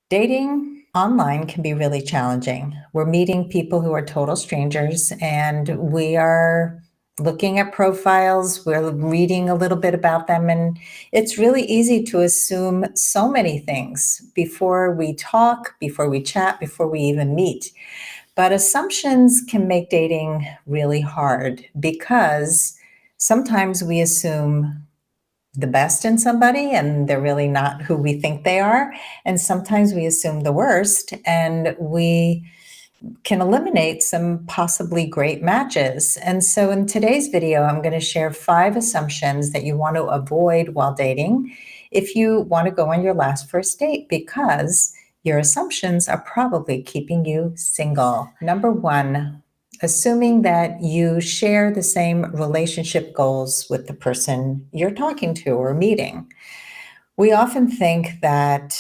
Dating online can be really challenging. We're meeting people who are total strangers and we are looking at profiles, we're reading a little bit about them, and it's really easy to assume so many things before we talk, before we chat, before we even meet. But assumptions can make dating really hard because sometimes we assume the best in somebody and they're really not who we think they are. And sometimes we assume the worst and we can eliminate some possibly great matches. And so in today's video, I'm going to share 5 assumptions that you want to avoid while dating if you want to go on your last first date, because your assumptions are probably keeping you single. Number 1, assuming that you share the same relationship goals with the person you're talking to or meeting. We often think that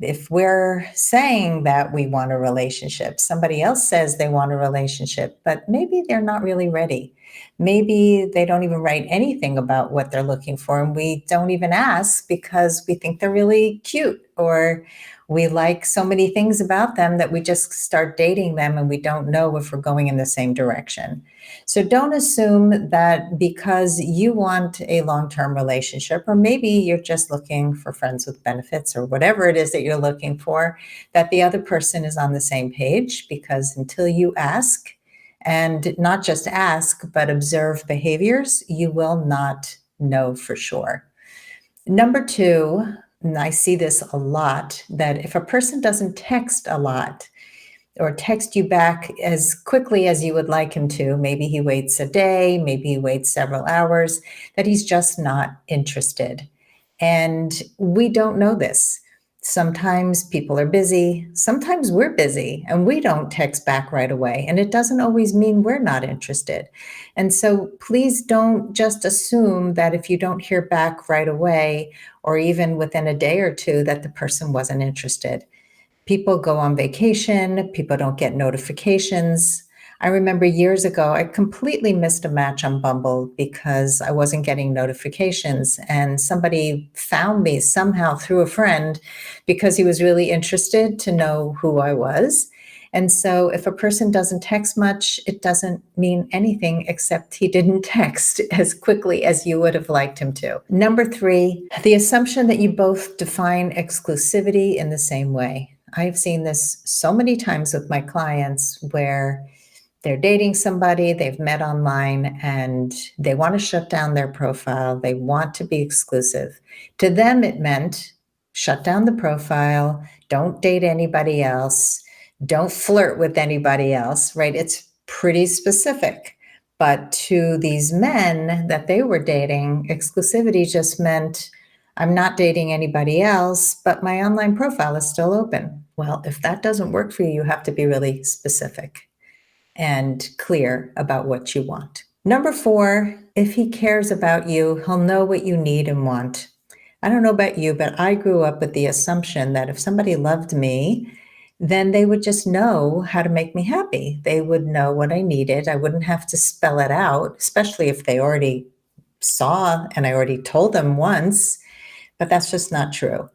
if we're saying that we want a relationship, somebody else says they want a relationship, but maybe they're not really ready. Maybe they don't even write anything about what they're looking for, and we don't even ask because we think they're really cute, or we like so many things about them that we just start dating them and we don't know if we're going in the same direction. So don't assume that because you want a long-term relationship, or maybe you're just looking for friends with benefits or whatever it is that you're looking for, that the other person is on the same page, because until you ask, and not just ask, but observe behaviors, you will not know for sure. Number 2, and I see this a lot, that if a person doesn't text a lot, or text you back as quickly as you would like him to, maybe he waits a day, maybe he waits several hours, that he's just not interested. And we don't know this. Sometimes people are busy, sometimes we're busy, and we don't text back right away. And it doesn't always mean we're not interested. And so please don't just assume that if you don't hear back right away, or even within a day or two, that the person wasn't interested. People go on vacation, people don't get notifications. I remember years ago, I completely missed a match on Bumble because I wasn't getting notifications, and somebody found me somehow through a friend because he was really interested to know who I was. And so if a person doesn't text much, it doesn't mean anything except he didn't text as quickly as you would have liked him to. Number 3, the assumption that you both define exclusivity in the same way. I've seen this so many times with my clients where they're dating somebody, they've met online, and they want to shut down their profile. They want to be exclusive. To them, it meant shut down the profile, don't date anybody else, don't flirt with anybody else, right? It's pretty specific. But to these men that they were dating, exclusivity just meant I'm not dating anybody else, but my online profile is still open. Well, if that doesn't work for you, you have to be really specific and clear about what you want. Number 4, if he cares about you, he'll know what you need and want. I don't know about you, but I grew up with the assumption that if somebody loved me, then they would just know how to make me happy. They would know what I needed. I wouldn't have to spell it out, especially if they already saw and I already told them once. But that's just not true.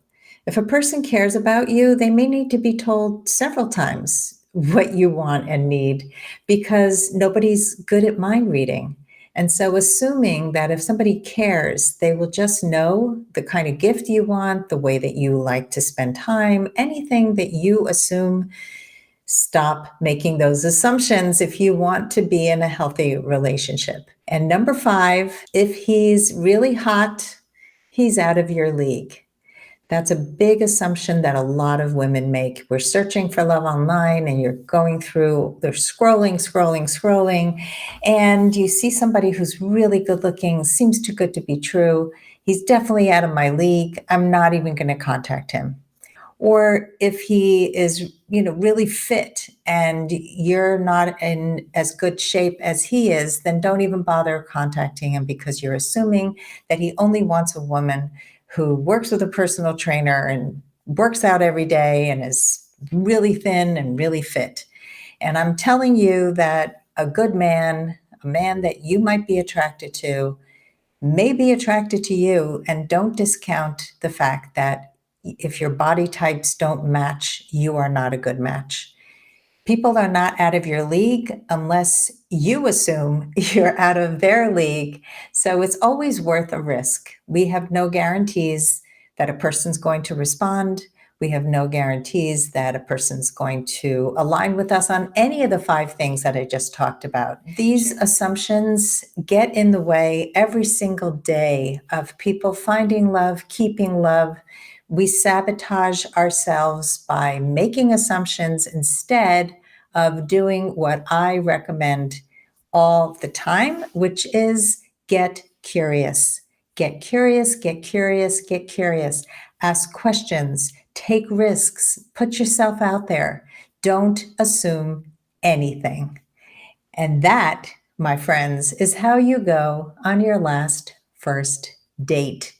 If a person cares about you, they may need to be told several times what you want and need, because nobody's good at mind reading. And so assuming that if somebody cares, they will just know the kind of gift you want, the way that you like to spend time, anything that you assume. Stop making those assumptions if you want to be in a healthy relationship. And number 5, if he's really hot, he's out of your league. That's a big assumption that a lot of women make. We're searching for love online and you're going through, they're scrolling, and you see somebody who's really good looking, seems too good to be true. He's definitely out of my league. I'm not even going to contact him. Or if he is, really fit and you're not in as good shape as he is, then don't even bother contacting him, because you're assuming that he only wants a woman who works with a personal trainer and works out every day and is really thin and really fit. And I'm telling you that a good man, a man that you might be attracted to, may be attracted to you, and don't discount the fact that If your body types don't match, you are not a good match. People are not out of your league unless you assume you're out of their league. So it's always worth a risk. We have no guarantees that a person's going to respond. We have no guarantees that a person's going to align with us on any of the 5 things that I just talked about. These assumptions get in the way every single day of people finding love, keeping love. We sabotage ourselves by making assumptions instead of doing what I recommend all the time, which is get curious. Get curious, get curious, get curious. Ask questions, take risks, put yourself out there. Don't assume anything. And that, my friends, is how you go on your last first date.